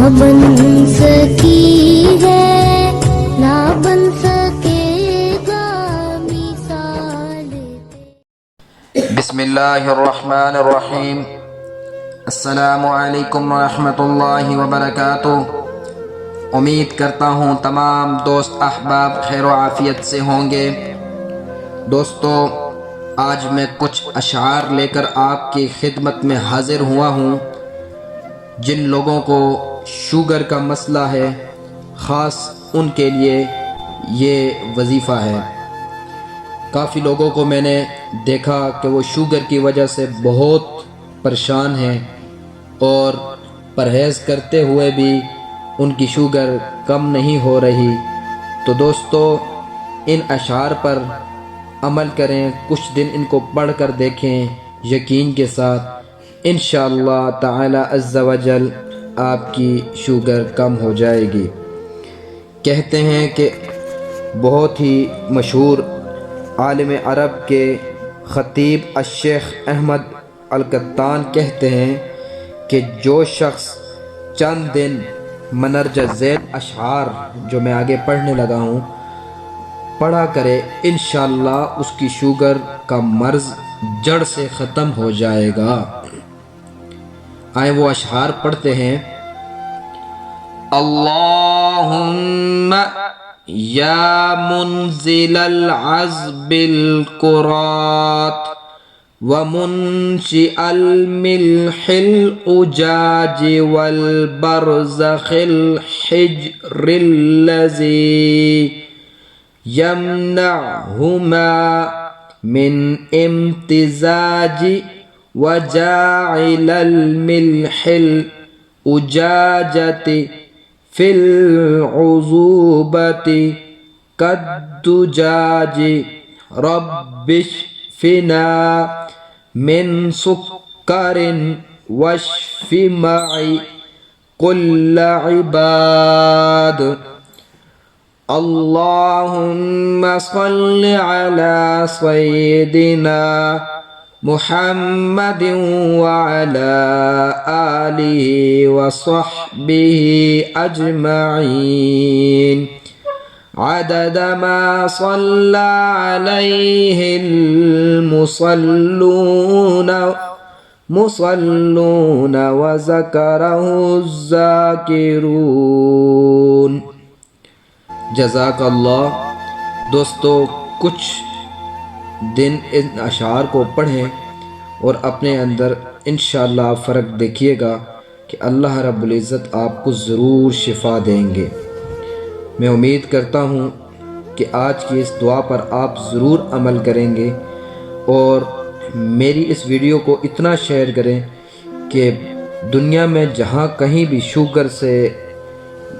بن سکی ہے نہ بن سکے گا مثال۔ بسم اللہ الرحمن الرحیم۔ السلام علیکم ورحمۃ اللہ وبرکاتہ۔ امید کرتا ہوں تمام دوست احباب خیر و عافیت سے ہوں گے۔ دوستو، آج میں کچھ اشعار لے کر آپ کی خدمت میں حاضر ہوا ہوں۔ جن لوگوں کو شوگر کا مسئلہ ہے، خاص ان کے لیے یہ وظیفہ ہے۔ کافی لوگوں کو میں نے دیکھا کہ وہ شوگر کی وجہ سے بہت پریشان ہیں اور پرہیز کرتے ہوئے بھی ان کی شوگر کم نہیں ہو رہی۔ تو دوستو، ان اشعار پر عمل کریں، کچھ دن ان کو پڑھ کر دیکھیں، یقین کے ساتھ انشاءاللہ تعالی عز و جل آپ کی شوگر کم ہو جائے گی۔ کہتے ہیں کہ بہت ہی مشہور عالم عرب کے خطیب الشیخ احمد القطان کہتے ہیں کہ جو شخص چند دن مندرجہ ذیل اشعار جو میں آگے پڑھنے لگا ہوں پڑھا کرے، انشاءاللہ اس کی شوگر کا مرض جڑ سے ختم ہو جائے گا۔ آئیں وہ اشعار پڑھتے ہیں۔ اللہم یا منزل العذب القرات ومنشئ الملح الأجاج والبرزخ الحجر الذي يمنعهما من امتزاج وجاعل الملح الأجاجة في العذوبة كالدجاج رب اشفنا من سكر واشف معي كل عباد۔ اللهم صل على سيدنا محمد وعلى آله وصحبه أجمعين عدد ما صلى عليه المصلون وذكره الذاكرون۔ جزاک اللہ۔ دوستو، کچھ دن ان اشعار کو پڑھیں اور اپنے اندر انشاءاللہ فرق دیکھیے گا کہ اللہ رب العزت آپ کو ضرور شفا دیں گے۔ میں امید کرتا ہوں کہ آج کی اس دعا پر آپ ضرور عمل کریں گے اور میری اس ویڈیو کو اتنا شیئر کریں کہ دنیا میں جہاں کہیں بھی شوگر سے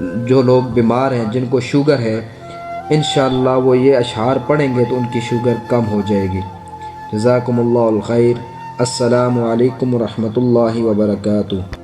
جو لوگ بیمار ہیں، جن کو شوگر ہے، انشاءاللہ وہ یہ اشعار پڑھیں گے تو ان کی شوگر کم ہو جائے گی۔ جزاکم اللہ الخیر۔ السلام علیکم ورحمۃ اللہ وبرکاتہ۔